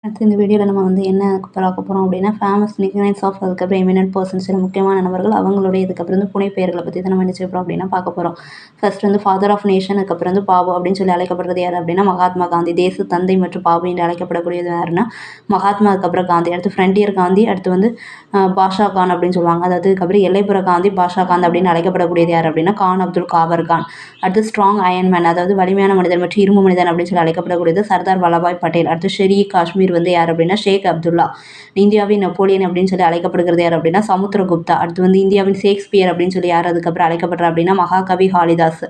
அடுத்து இந்த வீடியோவில் நம்ம என்ன பார்க்க போகிறோம் அப்படின்னா ஃபேமஸ் நிக்நேம்ஸ் ஆஃப் அதுக்கப்புறம் எமினன்ட் பர்சன்ஸ் முக்கியமான நபர்கள் அவங்களுடைய இதுக்கப்புறம் புனை பெயர்களை பற்றி தான் நம்ம என்ன செய்ய போகிறோம் அப்படின்னா பார்க்க போகிறோம். ஃபர்ஸ்ட் ஃபாதர் ஆஃப் நேஷன், அதுக்கப்புறம் பாபு அப்படின்னு சொல்லி அழைக்கப்படுறது யார் அப்படின்னா மகாத்மா காந்தி. தேச தந்தை மற்றும் பாபு என்று அழைக்கப்படக்கூடியது யாருன்னா மகாத்மா, அதுக்கப்புறம் காந்தி. அடுத்து ஃப்ரண்டியர் காந்தி, அடுத்து பாஷா கான் அப்படின்னு சொல்லுவாங்க. அதாவது அதுக்கப்புறம் எல்லைப்புற காந்தி, பாஷா காந்த் அப்படின்னு அழைக்கப்படக்கூடியது யார் அப்படின்னா கான் அப்துல் காபர் கான். அடுத்து ஸ்ட்ராங் அயன்மேன், அதாவது வலிமையான மனிதன் மற்றும் இரும்பு மனிதன் அப்படின்னு சொல்லி அழைக்கப்படக்கூடியது சர்தார் வல்லபாய் பட்டேல். அடுத்து ஷெரி காஷ்மீர் யார் அப்படின்னா ஷேக் அப்துல்லா. இந்தியாவின் நெப்போலியன் அப்படின்னு சொல்லி அழைக்கப்படுகிறது யார் அப்படின்னா சமுத்திரகுப்தா. அடுத்து இந்தியாவின் ஷேக்ஸ்பியர் அப்படின்னு சொல்லி யார் அதுக்கப்புறம் அழைக்கப்படுறா அப்படின்னா மகாகவி காளிதாஸ்.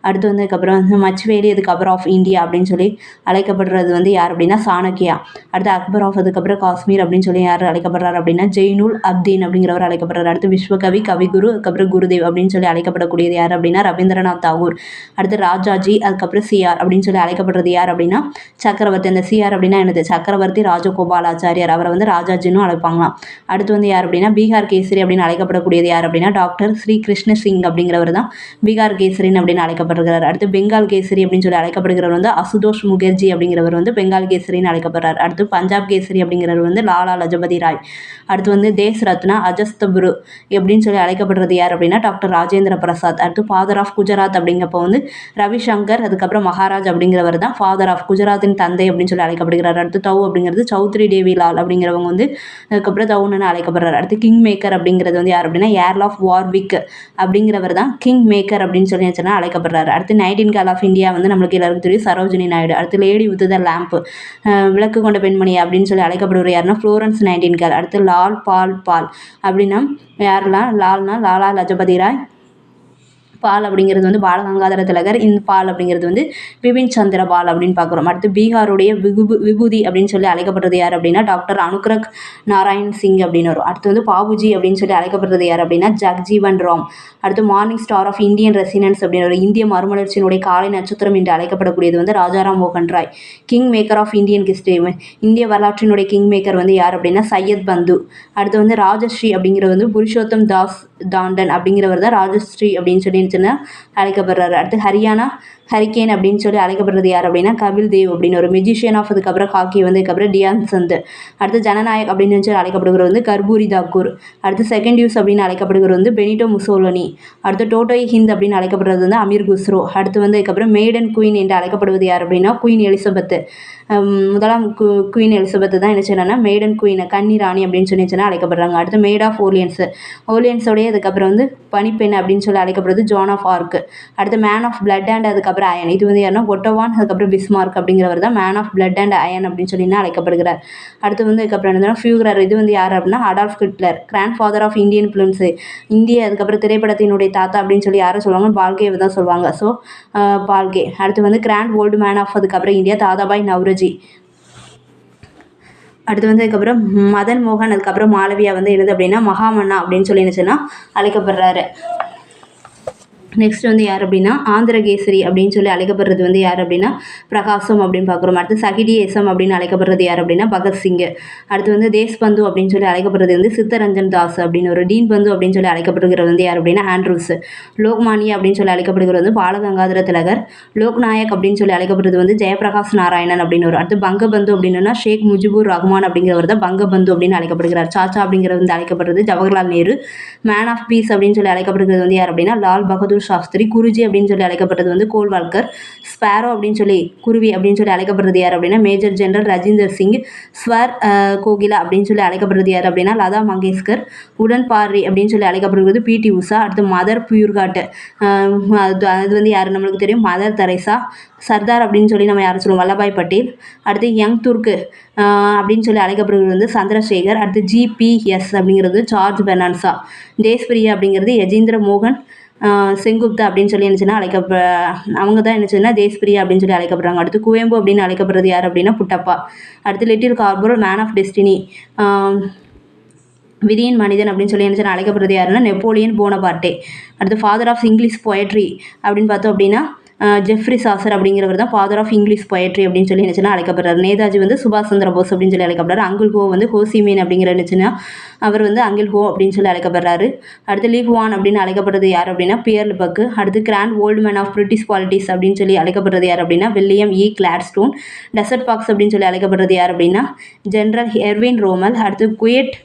அடுத்து அதுக்கப்புறம் மச்வேலி, அதுக்கப்புறம் ஆஃப் இந்தியா அப்படின்னு சொல்லி அழைக்கப்படுறது யார் அப்படின்னா சாணக்கியா. அடுத்து அக்பர் ஆஃப் அதுக்கப்புறம் காஷ்மீர் அப்படின்னு சொல்லி யார் அழைக்கப்படுறாரு அப்படின்னா ஜெயினுல் அப்தீன் அப்படிங்கிறவர் அழைக்கப்படுறாரு. அடுத்து விஸ்வகவி, கவிகுரு, அதுக்கப்புறம் குருதேவ் அப்படின்னு சொல்லி அழைக்கப்படக்கூடியது யார் அப்படின்னா ரவீந்திரநாத் தாகூர். அடுத்து ராஜாஜி, அதுக்கப்புறம் சிஆர் அப்படின்னு சொல்லி அழைக்கப்படுறது யார் அப்படின்னா சக்கரவர்த்தி. அந்த சிஆர் அப்படின்னா என்னது சக்கரவர்த்தி ராஜகோபாலாச்சாரியார், அவரை ராஜாஜின்னு அழைப்பாங்களாம். அடுத்து யார் அப்படின்னா பீகார் கேசரி அப்படின்னு அழைக்கப்படக்கூடியது யார் அப்படின்னா டாக்டர் ஸ்ரீ கிருஷ்ண சிங் அப்படிங்கிறவர் தான் பீகார் கேசரின்னு அப்படின்னு அழைக்கப்படுறார். அடுத்து பெங்கால் கேசரி அப்படின்னு சொல்லி அழைக்கப்படுகிறவர் அசுதோஷ் முகர்ஜி அப்படிங்கிறவர் பெங்கால் கேசரின்னு அழைக்கப்படுறார். அடுத்து பஞ்சாப் கேசரி அப்படிங்கிறவர் லாலா லஜபதி ராய். அடுத்து தேஸ் ரத்னா அஜஸ்தபுரு அப்படின்னு சொல்லி அழைக்கப்படுறது யார் அப்படின்னா டாக்டர் ராஜேந்திர பிரசாத். அடுத்து ஃபாதர் ஆஃப் குஜராத் அப்படிங்கப்போ ரவிசங்கர், அதுக்கப்புறம் மகாராஜ் அப்படிங்கிறவர் தான் ஃபாதர் ஆஃப் குஜராத்தின் தந்தை அப்படின்னு சொல்லி அழைக்கப்படுகிறார். அடுத்து தவ் அப்படிங்கிறது சௌத்ரி தேவி லால் அப்படிங்கிறவங்க அதுக்கப்புறம் தவுன்னு அழைக்கப்படுறாரு. அடுத்து கிங் மேக்கர் அப்படிங்கிறது யார் அப்படின்னா ஏர்ல் ஆஃப் வார்விக் அப்படிங்கிறவர் தான் கிங் மேக்கர் அப்படின்னு சொல்லி அழைக்கப்படுறாரு. அடுத்து நைட்டின்கேல் ஆஃப் இந்தியா நம்மளுக்கு எல்லாருக்கும் தெரியும் சரோஜினி நாயுடு. அடுத்து லேடி வித் த லேம்ப், விளக்கு கொண்ட பெண்மணி அப்படின்னு சொல்லி அழைக்கப்படுவர் யாருன்னா ஃப்ளோரன்ஸ் நைட்டின்கேல். அடுத்து லால் பால் அப்படின்னா யாரெல்லாம் லால்னா லாலா லஜபதி ராய். பால் அப்படிங்கிறது பாலகங்காதர திலகர். இந்த பால் அப்படிங்கிறது பிபின் சந்திர பால் அப்படின்னு பார்க்குறோம். அடுத்து பீகாருடைய விபூதி அப்படின்னு சொல்லி அழைக்கப்படுறது யார் அப்படின்னா டாக்டர் அனுக்ரக் நாராயண் சிங் அப்படின்னு வரும். அடுத்து பாபுஜி அப்படின்னு சொல்லி அழைக்கப்படுறது யார் அப்படின்னா ஜக்ஜீவன் ராம். அடுத்து morning star of Indian renaissance அப்படின்னு ஒரு இந்திய மறுமலர்ச்சியினுடைய காலை நட்சத்திரம் என்று அழைக்கப்படக்கூடியது ராஜாராம் மோகன் Roy. King maker of Indian history, இந்திய வரலாற்றினுடைய கிங் மேக்கர் யார் அப்படின்னா சையத் பந்து. அடுத்து ராஜஸ்ரீ அப்படிங்கிறது புருஷோத்தம் தாஸ் தாண்டன் அப்படிங்கிறவர் தான் ராஜஸ்ரீ அப்படின்னு சொல்லி அழைக்கப்படுறாரு. அடுத்து ஹரியானா ஹரிகேன் அப்படின்னு சொல்லி அழைக்கப்படுறது யார் அப்படின்னா கபில் தேவ் அப்படின்னு ஒரு மெஜிஷியன் ஆஃப் அதுக்கப்புறம் ஹாக்கி அதுக்கப்புறம் டியான் சந்த். அடுத்து ஜனநாயக் அப்படின்னு சொல்லி அழைக்கப்படுகிறது கர்பூரி தாக்கூர். அடுத்து செகண்ட் யூஸ் அப்படின்னு அழைக்கப்படுகிறது பெனிட்டோ முசோலனி. அடுத்து டோட்டோய் ஹிந்த் அப்படின்னு அழைக்கப்படுறது அமீர் குஸ்ரோ. அடுத்து அதுக்கப்புறம் மேடன் குயின் என்று அழைக்கப்படுவது யார் அப்படின்னா குயின் எலிசபெத். முதலாம் குயின் எலிசபெத் தான் என்ன செய்யணும்னா மேடன் குயின் கன்னி ராணி அப்படின்னு சொல்லி அழைக்கப்படுறாங்க. அடுத்து மேட் ஆஃப் ஓலியன்ஸோடைய அதுக்கப்புறம் பனிப்பெண் அப்படின்னு சொல்லி அழைக்கப்படுறது ஜான் ஆஃப் ஆர்க். அடுத்து மேன் ஆஃப் பிளட் அண்ட் அதுக்கப்புறம் அயன், இது யாருன்னா ஒட்டோவான், அதுக்கப்புறம் பிஸ்மார்க் அப்படிங்கிறவர் தான் man of blood and iron அப்படின்னு சொல்லி அழைக்கப்படுகிறார். அடுத்து அதுக்கப்புறம் என்னன்னா ஃபியூகரர், இது யார் அப்படின்னா Adolf Hitler. Grandfather of Indian films, இந்திய அதுக்கப்புறம் திரைப்படத்தினுடைய தாத்தா அப்படின்னு சொல்லி யாரை சொல்லுவாங்க பால்கேவை தான் சொல்லுவாங்க. ஸோ பால்கே. அடுத்து கிராண்ட் ஓல்டு மேன் ஆஃப் அதுக்கப்புறம் இந்தியா தாதாபாய் நவ்ரோஜி. அடுத்து அதுக்கப்புறம் மதன் மோகன், அதுக்கப்புறம் மாளவியா என்னது அப்படின்னா மகாமன்னா அப்படின்னு சொல்லி அழைக்கப்படுறாரு. நெக்ஸ்ட் யார் அப்படின்னா ஆந்திரகேசரி அப்படின்னு சொல்லி அழைக்கப்படுறது யார் அப்படின்னா பிரகாசம் அப்படின்னு பார்க்குறோம். அடுத்து சகிடியேசம் அப்படின்னு அழைக்கப்படுறது யார் அப்படின்னா பகத்சிங். அடுத்து தேஷ்பந்து அப்படின்னு சொல்லி அழைக்கப்படுறது சித்தரஞ்சன் தாஸ் அப்படின்னு ஒரு டீன் பந்து அப்படின்னு சொல்லி அழைக்கப்படுகிறது யார் அப்படின்னா ஆண்ட்ரூஸ். லோக்மானியா அப்படின்னு சொல்லி அழைக்கப்படுகிறது பாலகங்காதர திலகர். லோக்நாயக் அப்படின்னு சொல்லி அழைக்கப்படுறது ஜெயபிரகாஷ் நாராயணன் அப்படின்னு ஒரு. அடுத்து பங்கபந்து அப்படின்னா ஷேக் முஜிபுர் ரஹ்மான் அப்படிங்கிறவர் தான் பங்கபந்து அப்படின்னு அழைக்கப்படுகிறார். சாச்சா அப்படிங்கிறது அழைக்கப்படுறது Jawaharlal Nehru. Man of peace அப்படின்னு சொல்லி அழைக்கப்படுகிறது யார் அப்படின்னா லால் பகதூர் சாஸ்திரி. குருஜி அப்படின்னு சொல்லி அழைக்கப்பட்டது கோல்வால்கர். ஸ்பாரோ அப்படின்னு சொல்லி குருவி அப்படின்னு சொல்லி அழைக்கப்படுறது யார் அப்படின்னா மேஜர் ஜெனரல் ரஜிந்தர் சிங். ஸ்வர் கோகிலா அப்படின்னு சொல்லி அழைக்கப்படுறது யார் அப்படின்னா லதா மங்கேஷ்கர். உடன் பார்ரி அப்படின்னு சொல்லி அழைக்கப்படுகிறது பிடி உஷா. அடுத்து மதர் பியூர்காட், அது யார் நம்மளுக்கு தெரியும் மதர் தெரேசா. சர்தார் அப்படின்னு சொல்லி நம்ம யாரை சொல்லுவோம் வல்லபாய் பட்டேல். அடுத்து யங் துர்க் அப்படின்னு சொல்லி அழைக்கப்படுகிறது சந்திரசேகர். அடுத்து ஜிபிஎஸ் அப்படிங்கிறது ஜார்ஜ் பெர்னான்சா. தேஷ்பிரியா அப்படிங்கிறது யஜேந்திர மோகன் செங்குப்தா அப்படின்னு சொல்லி அவங்க தான் என்னச்சுன்னா தேஷ்பிரியா அப்படின்னு சொல்லி அழைக்கப்படுறாங்க. அடுத்து குவேம்பு அப்படின்னு அழைக்கப்படுறது யார் அப்படின்னா புட்டப்பா. அடுத்து little corporal man of destiny, விதியின் மனிதன் அப்படின்னு சொல்லி அழைக்கப்படுறது யாருன்னா நெப்போலியன் போனபார்ட்டே. அடுத்து ஃபாதர் ஆஃப் இங்கிலீஷ் போயட்ரி அப்படின்னு பார்த்தோம் அப்படின்னா ஜெஃப்ரி சாசர் அப்படிங்கிறவர் தான் ஃபாதர் ஆஃப் இங்கிலீஷ் பொயட்ரி அப்படின்னு சொல்லி நினச்சுன்னா அழைக்கப்படுறாரு. நேதாஜி வந்து சுபாஷ் சந்திர போஸ் அப்படின்னு சொல்லி அழைக்கப்படுறாரு. அங்குல் ஹோ வந்து ஹோசிமீன் அப்படிங்கிற நினச்சுன்னா அவர் வந்து அங்கில் ஹோ அப்படின்னு சொல்லி அழைக்கப்படுறாரு. அடுத்து லீ குவான் அப்படின்னு அழைக்கப்படுறது யார் அப்படின்னா பியர் லிபக்கு. அடுத்து grand old man of British politics அப்படின்னு சொல்லி அழைக்கப்படுறது யார் அப்படின்னா William E Gladstone. Desert fox அப்படின்னு சொல்லி அழைக்கப்படுறது யார் அப்படின்னா ஜென்ரல் எர்வின் ரோமல். அடுத்து குவைட்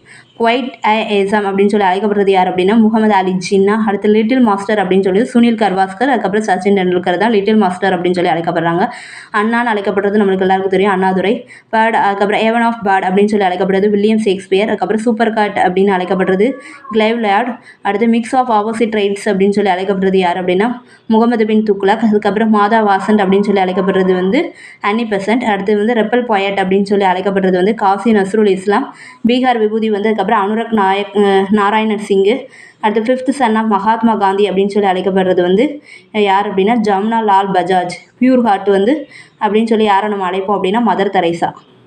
ஏசம் அப்படின்னு சொல்லி அழைக்கப்படுறது யார் அப்படின்னா முகமது அலி ஜின்னா. அடுத்து லிட்டில் மாஸ்டர் அப்படின்னு சொல்லி சுனில் கர்வாஸ்கர். அதுக்கப்புறம் சச்சின் டெண்டுல்கர் தான் லிட்டில் மாஸ்டர் அப்படின்னு சொல்லி அழைக்கப்படுறாங்க. அண்ணான்னு அழைக்கப்படுறது நம்மளுக்கு எல்லாருக்கும் தெரியும் அண்ணாதுரை. பேர்ட் அதுக்கப்புறம் ஏவன் ஆஃப் பேர்ட் அப்படின்னு சொல்லி அழைக்கப்படுறது வில்லியம் ஷேக்ஸ்பியர். அதுக்கப்புறம் சூப்பர் காட் அப்படின்னு அழைக்கப்படுறது கிளைவ் லேட். அடுத்து மிக்ஸ் ஆஃப் ஆப்போசிட் ரைட்ஸ் அப்படின்னு சொல்லி அழைக்கப்படுறது யார் அப்படின்னா முகமது பின் துக்ளக். அதுக்கப்புறம் மாதா வாசன்ட் அப்படின்னு சொல்லி அழைக்கப்படுறது வந்து அன்னி பெசன்ட். அடுத்து வந்து ரெப்பல் பொயட் அப்படின்னு சொல்லி அழைக்கப்படுறது வந்து காசி நஸ்ருல் இஸ்லாம். பீகார் விபூதி வந்து அதுக்கப்புறம் அனுரக் நாராயணன் சிங்கு. அடுத்து 5th son of Mahatma Gandhi அப்படின்னு சொல்லி அழைக்கப்படுறது வந்து யார் அப்படின்னா ஜமுனா லால் பஜாஜ். பியூர் ஹார்ட் வந்து அப்படின்னு சொல்லி யாரை நம்ம அழைப்போம் அப்படின்னா மதர் தெரேசா.